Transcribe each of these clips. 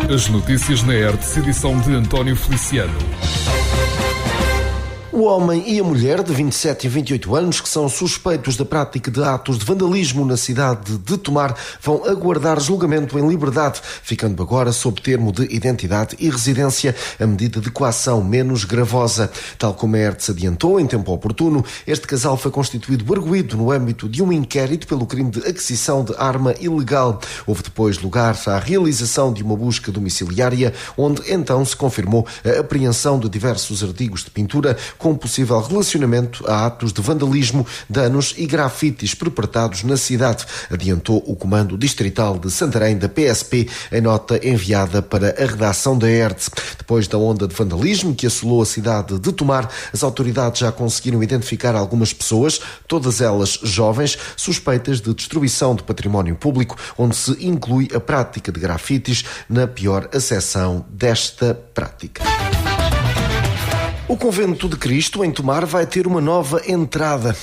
As notícias na Hertz, edição de António Feliciano. O homem e a mulher de 27 e 28 anos que são suspeitos da prática de atos de vandalismo na cidade de Tomar vão aguardar julgamento em liberdade, ficando agora sob termo de identidade e residência, a medida de coação menos gravosa. Tal como a Hertz adiantou em tempo oportuno, este casal foi constituído arguido no âmbito de um inquérito pelo crime de aquisição de arma ilegal. Houve depois lugar à realização de uma busca domiciliária, onde então se confirmou a apreensão de diversos artigos de pintura com possível relacionamento a atos de vandalismo, danos e grafites perpetrados na cidade, adiantou o Comando Distrital de Santarém da PSP em nota enviada para a redação da Hertz. Depois da onda de vandalismo que assolou a cidade de Tomar, as autoridades já conseguiram identificar algumas pessoas, todas elas jovens, suspeitas de destruição de património público, onde se inclui a prática de grafites na pior acessão desta prática. O Convento de Cristo, em Tomar, vai ter uma nova entrada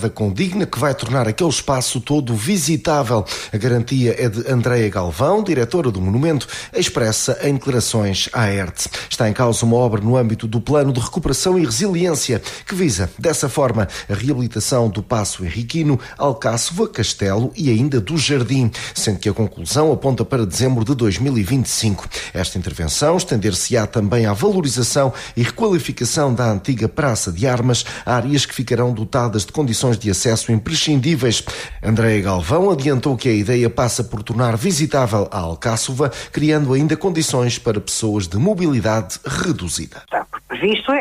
condigna que vai tornar aquele espaço todo visitável. A garantia é de Andreia Galvão, diretora do monumento, expressa em declarações à Hertz. Está em causa uma obra no âmbito do Plano de Recuperação e Resiliência, que visa, dessa forma, a reabilitação do Paço Henriquino, Alcáçova, Castelo e ainda do Jardim, sendo que a conclusão aponta para dezembro de 2025. Esta intervenção estender-se-á também à valorização e requalificação da antiga Praça de Armas, áreas que ficarão dotadas de condições de acesso imprescindíveis. Andreia Galvão adiantou que a ideia passa por tornar visitável a Alcáçova, criando ainda condições para pessoas de mobilidade reduzida. Está previsto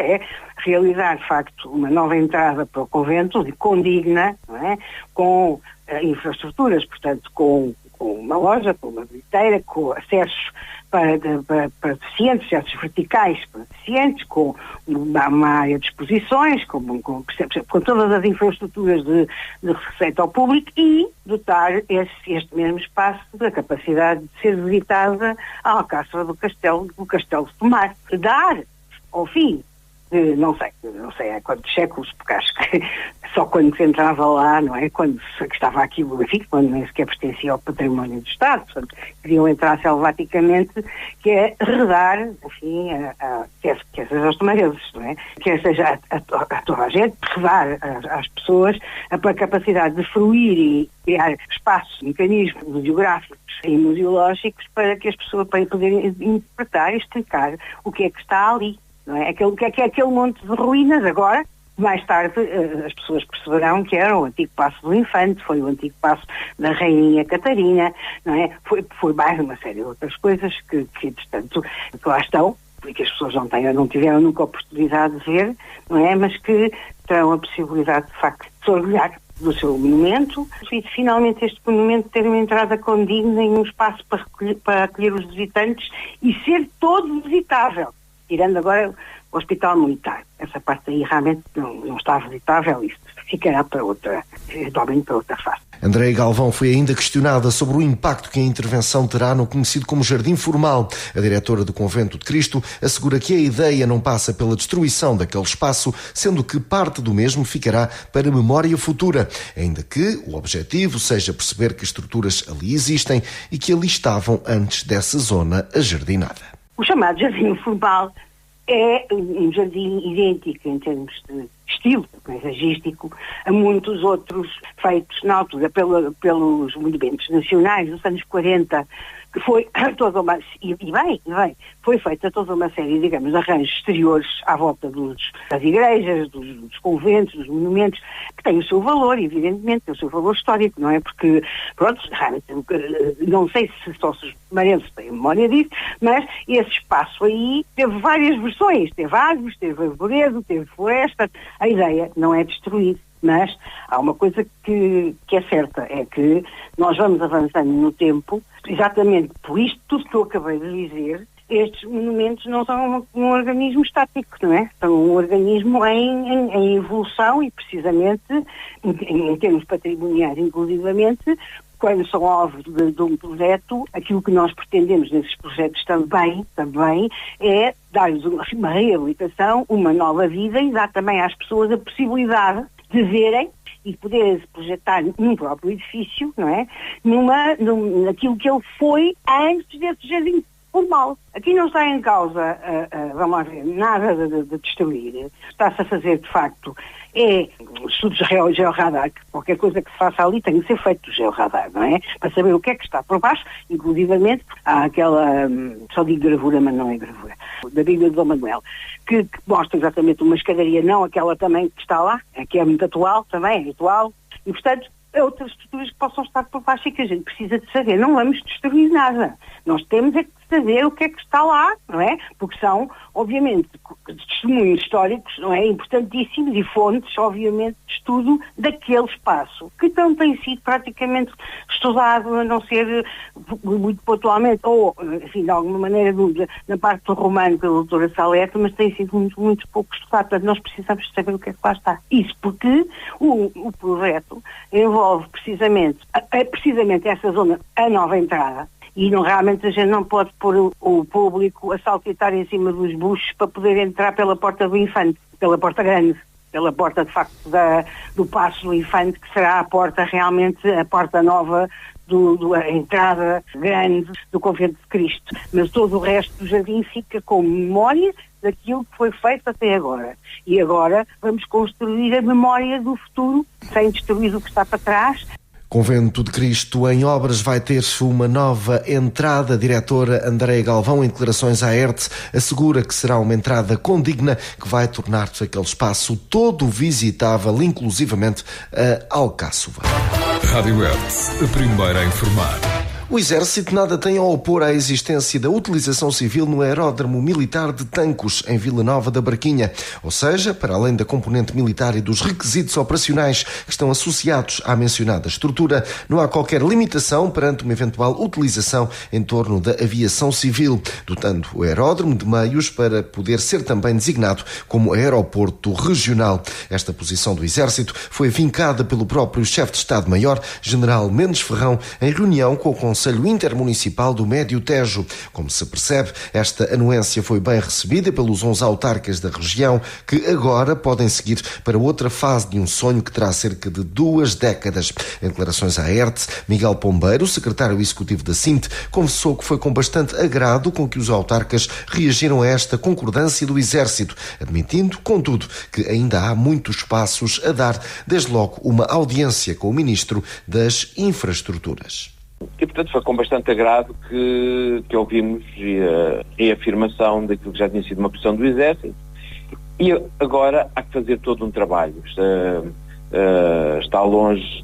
realizar, de facto, uma nova entrada para o convento, condigna, não é? Com infraestruturas, portanto, com uma loja, com uma bilheteira, com acessos para deficientes, acessos verticais para deficientes, com uma área de exposições, com todas as infraestruturas de receita ao público e dotar este mesmo espaço da capacidade de ser visitada a Alcáçova do Castelo de Tomar. Dar, ao fim, não sei há quantos séculos, porque acho que só quando se entrava lá, não é? Quando estava aquilo, enfim, quando nem sequer pertencia ao património do Estado, portanto, queriam entrar selvaticamente, que é redar, enfim, quer seja aos tomareses, não é? Quer seja a toda a gente, redar às pessoas a capacidade de fruir e criar espaços, mecanismos geográficos e museológicos para que as pessoas poderem interpretar e explicar o que é que está ali. Não é? Aquele monte de ruínas agora, mais tarde as pessoas perceberão que era o antigo Paço do Infante, foi o antigo Paço da Rainha Catarina, não é? Foi mais uma série de outras coisas que entretanto, lá estão, porque as pessoas não tiveram nunca a oportunidade de ver, não é? Mas que terão a possibilidade, de facto, de se orgulhar do seu monumento e finalmente este monumento ter uma entrada condigna em um espaço para acolher os visitantes e ser todo visitável. Tirando agora o Hospital Militar. Essa parte aí realmente não está visitável, isso ficará eventualmente para outra fase. Andreia Galvão foi ainda questionada sobre o impacto que a intervenção terá no conhecido como Jardim Formal. A diretora do Convento de Cristo assegura que a ideia não passa pela destruição daquele espaço, sendo que parte do mesmo ficará para memória futura, ainda que o objetivo seja perceber que estruturas ali existem e que ali estavam antes dessa zona ajardinada. O chamado Jardim Formal é um jardim idêntico em termos de estilo paisagístico a muitos outros feitos na altura pelos monumentos nacionais dos anos 40, que foi toda uma... foi feita toda uma série, digamos, de arranjos exteriores à volta das igrejas, dos conventos, dos monumentos, que têm o seu valor, evidentemente, tem o seu valor histórico, não é? Porque, pronto, realmente, não sei se só os marenses têm memória disso, mas esse espaço aí teve várias versões, teve árvores, teve arvoredo, teve floresta. A ideia não é destruir, mas há uma coisa que é certa, é que nós vamos avançando no tempo, exatamente por isto, tudo que eu acabei de dizer, estes monumentos não são um organismo estático, não é? São um organismo em evolução e precisamente, em termos patrimoniais inclusivamente, quando são alvo de um projeto, aquilo que nós pretendemos nesses projetos também é dar-lhes uma reabilitação, uma nova vida e dar também às pessoas a possibilidade de verem e poderem se projetar num próprio edifício, não é? Naquilo que ele foi antes desse jardim. formal. Aqui não está em causa, vamos lá ver, nada de destruir. Está-se a fazer, de facto, estudos de georradar, que qualquer coisa que se faça ali tem que ser feito do georradar, não é? Para saber o que é que está por baixo, inclusivamente há aquela, só digo gravura, mas não é gravura, da Bíblia de Dom Manuel, que mostra exatamente uma escadaria, não aquela também que está lá, que é muito atual também, é atual, e portanto, outras estruturas que possam estar por baixo e que a gente precisa de saber. Não vamos destruir nada. Nós temos é que saber o que é que está lá, não é? Porque são, obviamente, testemunhos históricos, não é? Importantíssimos e fontes, obviamente, de estudo daquele espaço, que não tem sido praticamente estudado, a não ser muito pontualmente, ou, enfim, de alguma maneira, na parte do romano pela doutora Salete, mas tem sido muito pouco estudado. Portanto, nós precisamos saber o que é que lá está. Isso porque o projeto envolve precisamente essa zona, a nova entrada, e realmente a gente não pode pôr o público a saltitar em cima dos buches para poder entrar pela porta do Infante, pela porta grande, pela porta de facto do Paço do Infante, que será a porta realmente, a porta nova, a entrada grande do Convento de Cristo. Mas todo o resto do jardim fica com memória daquilo que foi feito até agora. E agora vamos construir a memória do futuro, sem destruir o que está para trás. Convento de Cristo em obras vai ter uma nova entrada. A diretora Andréia Galvão, em declarações à ERTE, assegura que será uma entrada condigna que vai tornar-se aquele espaço todo visitável, inclusivamente a Alcáçova. Rádio ERTE, a primeira a informar. O Exército nada tem a opor à existência da utilização civil no aeródromo militar de Tancos, em Vila Nova da Barquinha. Ou seja, para além da componente militar e dos requisitos operacionais que estão associados à mencionada estrutura, não há qualquer limitação perante uma eventual utilização em torno da aviação civil, dotando o aeródromo de meios para poder ser também designado como aeroporto regional. Esta posição do Exército foi vincada pelo próprio chefe de Estado-Maior, General Mendes Ferrão, em reunião com o Conselho Intermunicipal do Médio Tejo. Como se percebe, esta anuência foi bem recebida pelos 11 autarcas da região, que agora podem seguir para outra fase de um sonho que terá cerca de 2 décadas. Em declarações à ERTE, Miguel Pombeiro, secretário executivo da SINT, confessou que foi com bastante agrado com que os autarcas reagiram a esta concordância do Exército, admitindo, contudo, que ainda há muitos passos a dar, desde logo uma audiência com o Ministro das Infraestruturas. E, portanto, foi com bastante agrado que ouvimos a reafirmação daquilo que já tinha sido uma posição do Exército. E agora há que fazer todo um trabalho. Está longe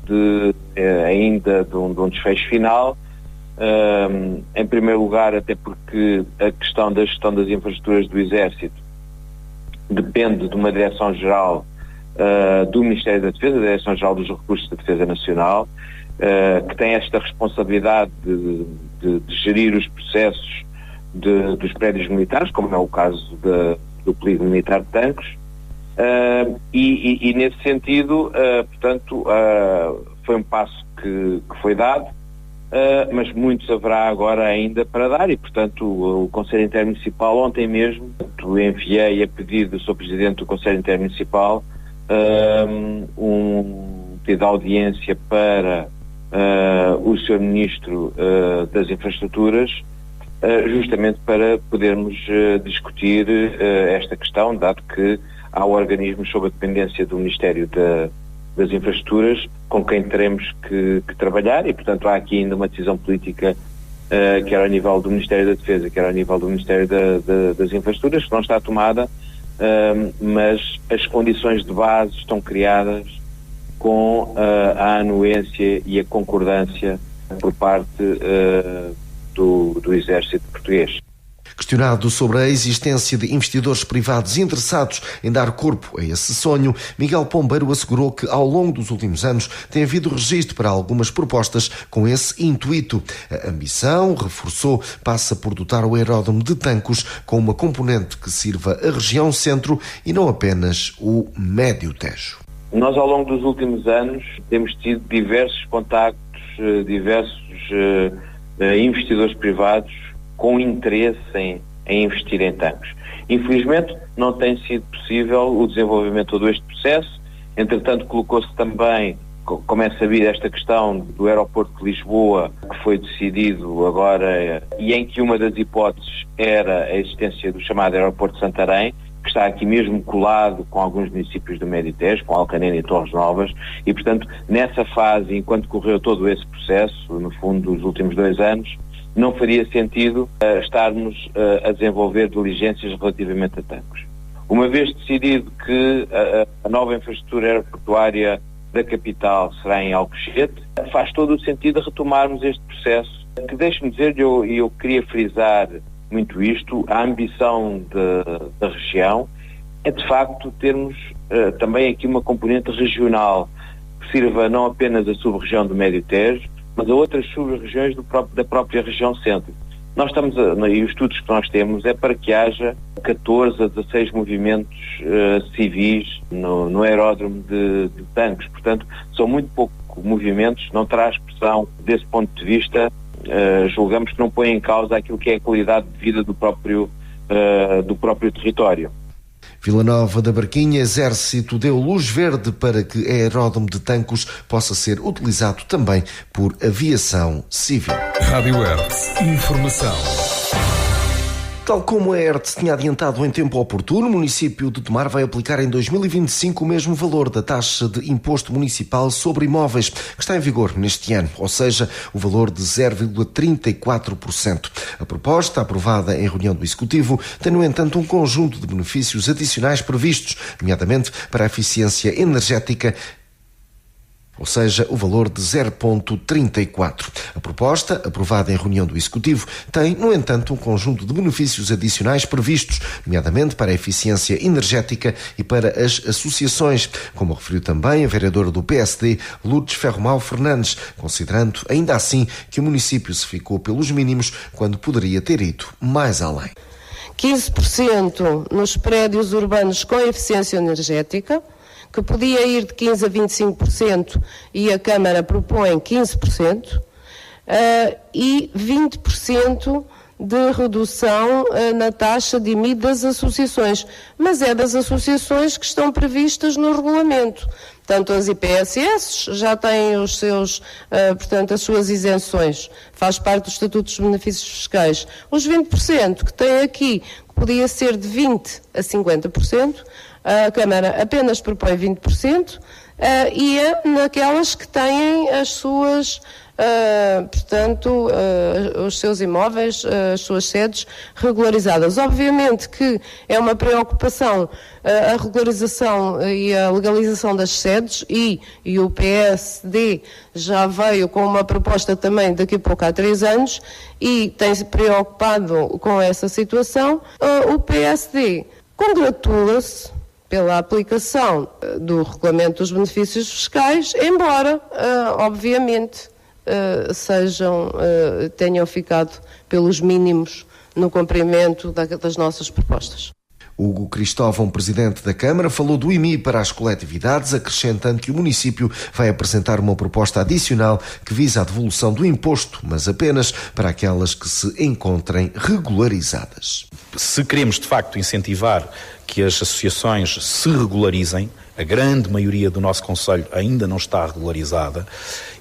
ainda de um desfecho final. Em primeiro lugar, até porque a questão da gestão das infraestruturas do Exército depende de uma Direção-Geral do Ministério da Defesa, a Direção-Geral dos Recursos da Defesa Nacional, que tem esta responsabilidade de gerir os processos dos prédios militares, como é o caso do Polígono Militar de Tancos, e nesse sentido, portanto, foi um passo que foi dado, mas muitos haverá agora ainda para dar, e portanto o Conselho Intermunicipal ontem mesmo enviei a pedido do Sr. Presidente do Conselho Intermunicipal um pedido de audiência para o Sr. Ministro das Infraestruturas, justamente para podermos discutir esta questão, dado que há organismos sob a dependência do Ministério das Infraestruturas com quem teremos que trabalhar, e portanto há aqui ainda uma decisão política quer ao nível do Ministério da Defesa, quer ao nível do Ministério das Infraestruturas, que não está tomada, mas as condições de base estão criadas com a anuência e a concordância por parte do Exército Português. Questionado sobre a existência de investidores privados interessados em dar corpo a esse sonho, Miguel Pombeiro assegurou que ao longo dos últimos anos tem havido registro para algumas propostas com esse intuito. A ambição, reforçou, passa por dotar o aeródromo de Tancos com uma componente que sirva a região centro e não apenas o Médio Tejo. Nós, ao longo dos últimos anos, temos tido diversos contactos, diversos investidores privados com interesse em investir em Tancos. Infelizmente, não tem sido possível o desenvolvimento de todo este processo. Entretanto, colocou-se também como é sabido, esta questão do aeroporto de Lisboa, que foi decidido agora, e em que uma das hipóteses era a existência do chamado aeroporto de Santarém, que está aqui mesmo colado com alguns municípios do Médio-Tejo, com Alcanena e Torres Novas, e portanto nessa fase, enquanto correu todo esse processo, no fundo dos últimos 2 anos, não faria sentido estarmos a desenvolver diligências relativamente a Tancos. Uma vez decidido que a nova infraestrutura aeroportuária da capital será em Alcochete, faz todo o sentido retomarmos este processo, que deixe-me dizer, eu queria frisar muito isto, a ambição da região é de facto termos também aqui uma componente regional que sirva não apenas a sub-região do Médio-Tejo, mas a outras sub-regiões da própria região centro. Nós estamos, e os estudos que nós temos é para que haja 14 a 16 movimentos civis no aeródromo de Tancos. Portanto, são muito poucos movimentos, não terá expressão desse ponto de vista. Julgamos que não põe em causa aquilo que é a qualidade de vida do próprio território. Vila Nova da Barquinha, Exército deu luz verde para que o aeródromo de Tancos possa ser utilizado também por aviação civil. Rádio Hertz. Informação. Tal como a Hertz tinha adiantado em tempo oportuno, o município de Tomar vai aplicar em 2025 o mesmo valor da taxa de imposto municipal sobre imóveis, que está em vigor neste ano, ou seja, o valor de 0,34%. A proposta, aprovada em reunião do Executivo, tem, no entanto, um conjunto de benefícios adicionais previstos, nomeadamente para a eficiência energética, ou seja, o valor de 0,34. A proposta, aprovada em reunião do Executivo, tem, no entanto, um conjunto de benefícios adicionais previstos, nomeadamente para a eficiência energética e para as associações, como referiu também a vereadora do PSD, Lourdes Ferromal Fernandes, considerando, ainda assim, que o município se ficou pelos mínimos quando poderia ter ido mais além. 15% nos prédios urbanos com eficiência energética, que podia ir de 15% a 25% e a Câmara propõe 15%, e 20% de redução na taxa de IMI das associações, mas é das associações que estão previstas no regulamento. Portanto, as IPSS já têm os seus, portanto, as suas isenções, faz parte dos estatutos de benefícios fiscais. Os 20% que tem aqui, que podia ser de 20% a 50%, a Câmara apenas propõe 20%, e é naquelas que têm as suas, portanto, os seus imóveis, as suas sedes regularizadas. Obviamente que é uma preocupação a regularização e a legalização das sedes, e o PSD já veio com uma proposta também daqui a pouco há 3 anos e tem-se preocupado com essa situação. O PSD congratula-se pela aplicação do regulamento dos benefícios fiscais, embora, obviamente, tenham ficado pelos mínimos no cumprimento das nossas propostas. Hugo Cristóvão, presidente da Câmara, falou do IMI para as coletividades, acrescentando que o município vai apresentar uma proposta adicional que visa a devolução do imposto, mas apenas para aquelas que se encontrem regularizadas. Se queremos, de facto, incentivar que as associações se regularizem, a grande maioria do nosso concelho ainda não está regularizada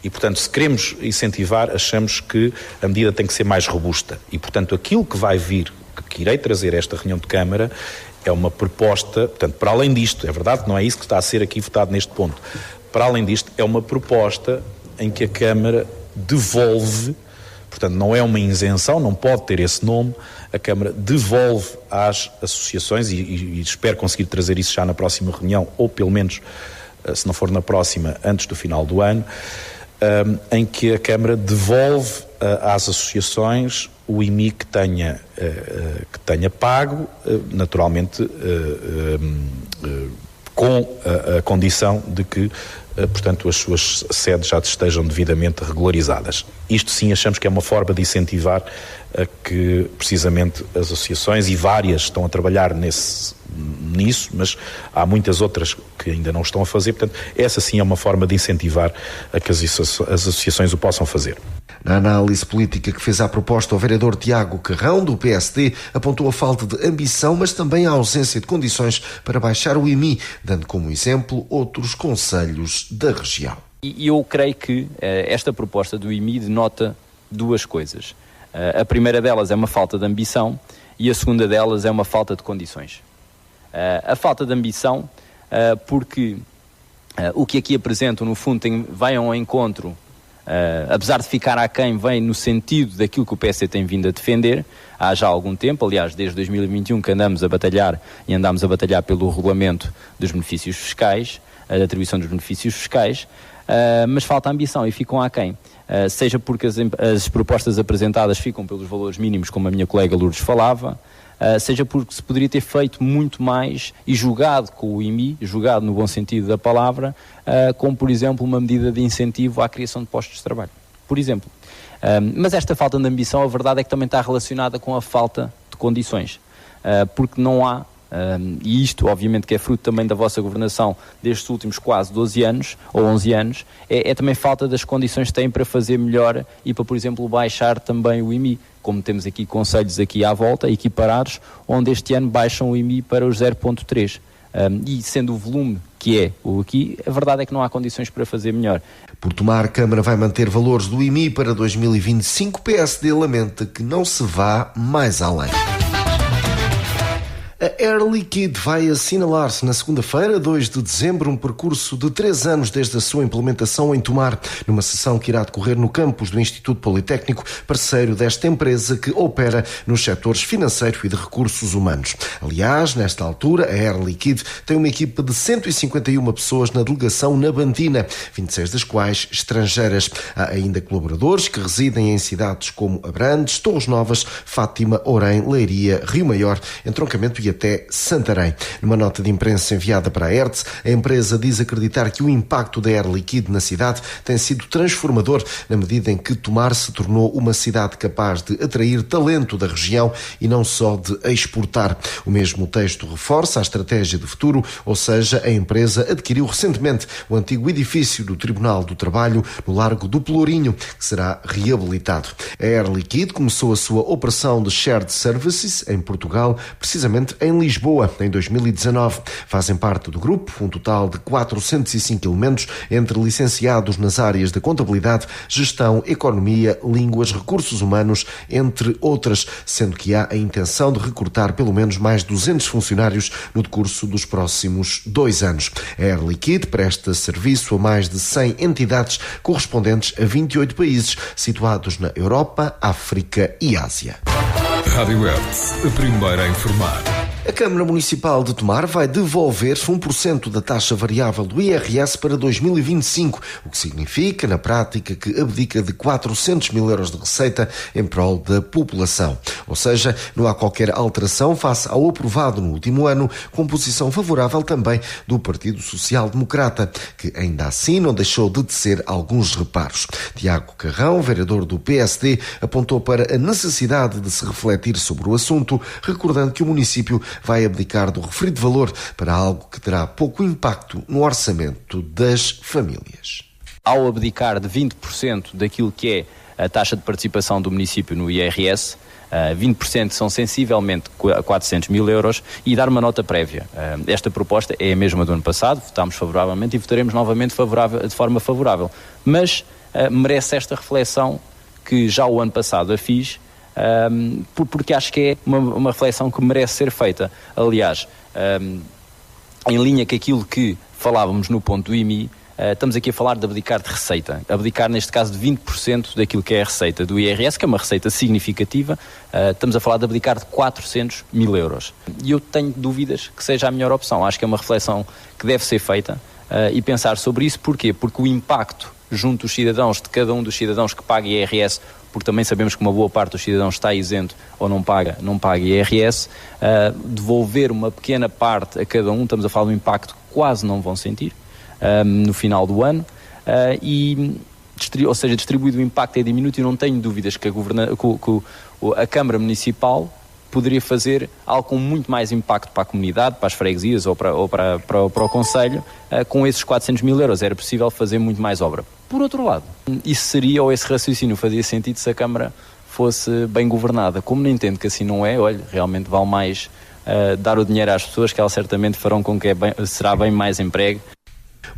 e, portanto, se queremos incentivar, achamos que a medida tem que ser mais robusta e, portanto, aquilo que vai vir, que irei trazer a esta reunião de Câmara, é uma proposta, portanto, para além disto, é verdade que não é isso que está a ser aqui votado neste ponto, para além disto, é uma proposta em que a Câmara devolve, portanto, não é uma isenção, não pode ter esse nome, a Câmara devolve às associações, e espero conseguir trazer isso já na próxima reunião, ou pelo menos, se não for na próxima, antes do final do ano, em que a Câmara devolve às associações o IMI que tenha pago, naturalmente com a condição de que, portanto, as suas sedes já estejam devidamente regularizadas. Isto sim achamos que é uma forma de incentivar a que precisamente as associações, e várias estão a trabalhar nisso, mas há muitas outras que ainda não estão a fazer, portanto, essa sim é uma forma de incentivar a que as associações o possam fazer. Na análise política que fez à proposta, o vereador Tiago Carrão, do PSD, apontou a falta de ambição, mas também a ausência de condições para baixar o IMI, dando como exemplo outros concelhos da região. E eu creio que esta proposta do IMI denota duas coisas. A primeira delas é uma falta de ambição e a segunda delas é uma falta de condições. A falta de ambição, porque o que aqui apresentam, no fundo, vai ao encontro, apesar de ficar aquém, vem no sentido daquilo que o PSD tem vindo a defender há já algum tempo, aliás, desde 2021 que andamos a batalhar pelo regulamento dos benefícios fiscais, da atribuição dos benefícios fiscais, mas falta ambição e ficam aquém. Seja porque as propostas apresentadas ficam pelos valores mínimos, como a minha colega Lourdes falava, seja porque se poderia ter feito muito mais e jogado com o IMI, jogado no bom sentido da palavra, como, por exemplo, uma medida de incentivo à criação de postos de trabalho, por exemplo. Mas esta falta de ambição, a verdade é que também está relacionada com a falta de condições, porque não há, e isto obviamente que é fruto também da vossa governação destes últimos quase 12 anos ou 11 anos, é também falta das condições que têm para fazer melhor e para, por exemplo, baixar também o IMI, como temos aqui conselhos aqui à volta, equiparados, onde este ano baixam o IMI para os 0,3. E sendo o volume que é o aqui, a verdade é que não há condições para fazer melhor. Por Tomar, a Câmara vai manter valores do IMI para 2025. PSD lamenta que não se vá mais além. A Air Liquide vai assinalar-se na segunda-feira, 2 de dezembro, um percurso de 3 anos desde a sua implementação em Tomar, numa sessão que irá decorrer no campus do Instituto Politécnico, parceiro desta empresa que opera nos setores financeiro e de recursos humanos. Aliás, nesta altura, a Air Liquide tem uma equipa de 151 pessoas na delegação na Bandina, 26 das quais estrangeiras. Há ainda colaboradores que residem em cidades como Abrantes, Torres Novas, Fátima, Orém, Leiria, Rio Maior, Entroncamento e até Santarém. Numa nota de imprensa enviada para a ERTZ, a empresa diz acreditar que o impacto da Air Liquide na cidade tem sido transformador na medida em que Tomar se tornou uma cidade capaz de atrair talento da região e não só de exportar. O mesmo texto reforça a estratégia de futuro, ou seja, a empresa adquiriu recentemente o antigo edifício do Tribunal do Trabalho no Largo do Pelourinho, que será reabilitado. A Air Liquide começou a sua operação de Shared Services em Portugal, precisamente em Lisboa, em 2019. Fazem parte do grupo um total de 405 elementos, entre licenciados nas áreas de contabilidade, gestão, economia, línguas, recursos humanos, entre outras, sendo que há a intenção de recrutar pelo menos mais 200 funcionários no decurso dos próximos 2 anos. A Air Liquide presta serviço a mais de 100 entidades correspondentes a 28 países, situados na Europa, África e Ásia. Rádio ERTZ, a primeira a informar. A Câmara Municipal de Tomar vai devolver 1% da taxa variável do IRS para 2025, o que significa, na prática, que abdica de 400 mil euros de receita em prol da população. Ou seja, não há qualquer alteração face ao aprovado no último ano, com posição favorável também do Partido Social Democrata, que ainda assim não deixou de tecer alguns reparos. Tiago Carrão, vereador do PSD, apontou para a necessidade de se refletir sobre o assunto, recordando que o município vai abdicar do referido valor para algo que terá pouco impacto no orçamento das famílias. Ao abdicar de 20% daquilo que é a taxa de participação do município no IRS, 20% são sensivelmente 400 mil euros, e dar uma nota prévia. Esta proposta é a mesma do ano passado, votámos favoravelmente e votaremos novamente de forma favorável, mas merece esta reflexão que já o ano passado a fiz, porque acho que é uma reflexão que merece ser feita. Aliás, em linha com aquilo que falávamos no ponto do IMI, estamos aqui a falar de abdicar de receita. Abdicar, neste caso, de 20% daquilo que é a receita do IRS, que é uma receita significativa. Estamos a falar de abdicar de 400 mil euros. E eu tenho dúvidas que seja a melhor opção. Acho que é uma reflexão que deve ser feita e pensar sobre isso. Porquê? Porque o impacto junto dos cidadãos, de cada um dos cidadãos que paga IRS, porque também sabemos que uma boa parte dos cidadãos está isento ou não paga IRS, devolver uma pequena parte a cada um, estamos a falar de um impacto que quase não vão sentir no final do ano, ou seja, distribuído o impacto é diminuto, e não tenho dúvidas que a Câmara Municipal poderia fazer algo com muito mais impacto para a comunidade, para as freguesias ou para o Conselho, com esses 400 mil euros. Era possível fazer muito mais obra. Por outro lado, isso seria, ou esse raciocínio fazia sentido se a Câmara fosse bem governada. Como não entendo que assim não é, olha, realmente vale mais dar o dinheiro às pessoas, que elas certamente farão com que será bem mais emprego.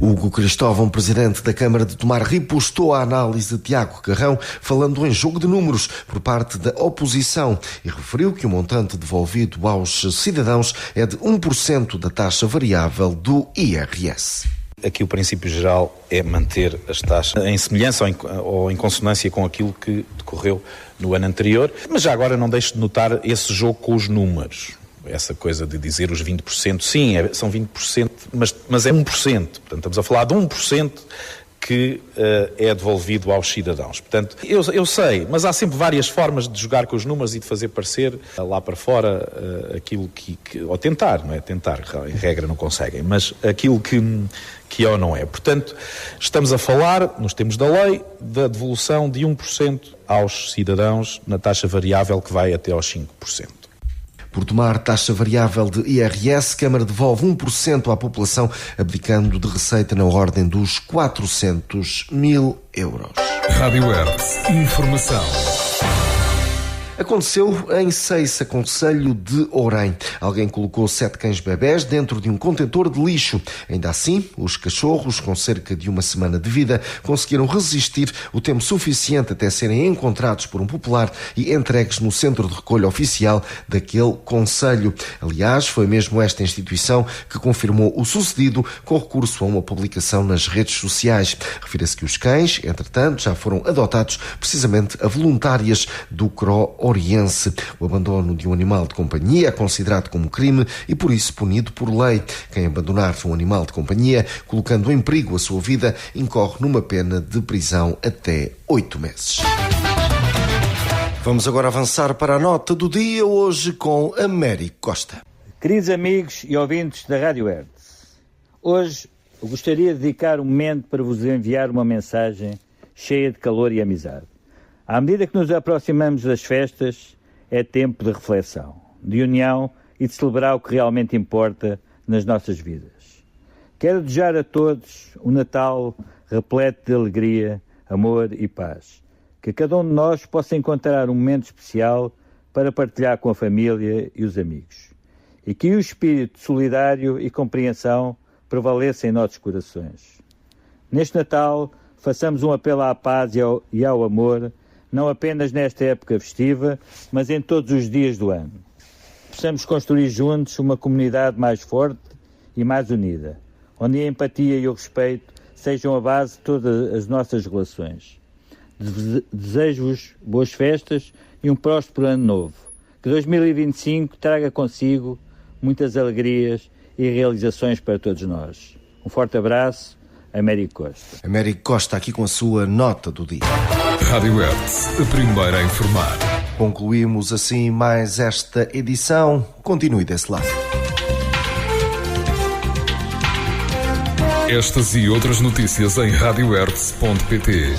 Hugo Cristóvão, presidente da Câmara de Tomar, repostou a análise de Tiago Carrão, falando em jogo de números por parte da oposição, e referiu que o montante devolvido aos cidadãos é de 1% da taxa variável do IRS. Aqui o princípio geral é manter as taxas em semelhança ou em consonância com aquilo que decorreu no ano anterior, mas já agora não deixe de notar esse jogo com os números. Essa coisa de dizer os 20%, sim, são 20%, mas é 1%. Portanto, estamos a falar de 1% que é devolvido aos cidadãos. Portanto, eu sei, mas há sempre várias formas de jogar com os números e de fazer parecer lá para fora aquilo ou tentar, não é? Tentar, em regra não conseguem, mas aquilo que é ou não é. Portanto, estamos a falar, nos termos da lei, da devolução de 1% aos cidadãos na taxa variável que vai até aos 5%. Por tomar taxa variável de IRS, Câmara devolve 1% à população, abdicando de receita na ordem dos 400 mil euros. Rádio Hertz. Informação. Aconteceu em Ceiça, concelho de Ourém. Alguém colocou 7 cães bebés dentro de um contentor de lixo. Ainda assim, os cachorros, com cerca de uma semana de vida, conseguiram resistir o tempo suficiente até serem encontrados por um popular e entregues no centro de recolha oficial daquele concelho. Aliás, foi mesmo esta instituição que confirmou o sucedido com recurso a uma publicação nas redes sociais. Refira-se que os cães, entretanto, já foram adotados precisamente a voluntárias do CRO Oriense. O abandono de um animal de companhia é considerado como crime e, por isso, punido por lei. Quem abandonar um animal de companhia, colocando em perigo a sua vida, incorre numa pena de prisão até 8 meses. Vamos agora avançar para a nota do dia, hoje com Américo Costa. Queridos amigos e ouvintes da Rádio Hertz, hoje eu gostaria de dedicar um momento para vos enviar uma mensagem cheia de calor e amizade. À medida que nos aproximamos das festas, é tempo de reflexão, de união e de celebrar o que realmente importa nas nossas vidas. Quero desejar a todos um Natal repleto de alegria, amor e paz. Que cada um de nós possa encontrar um momento especial para partilhar com a família e os amigos. E que o espírito solidário e compreensão prevaleça em nossos corações. Neste Natal, façamos um apelo à paz e ao amor, não apenas nesta época festiva, mas em todos os dias do ano. Possamos construir juntos uma comunidade mais forte e mais unida, onde a empatia e o respeito sejam a base de todas as nossas relações. Desejo-vos boas festas e um próspero ano novo. Que 2025 traga consigo muitas alegrias e realizações para todos nós. Um forte abraço, Américo Costa. Américo Costa aqui com a sua nota do dia. Rádio Hertz, a primeira a informar. Concluímos assim mais esta edição. Continue desse lado. Estas e outras notícias em radiohertz.pt.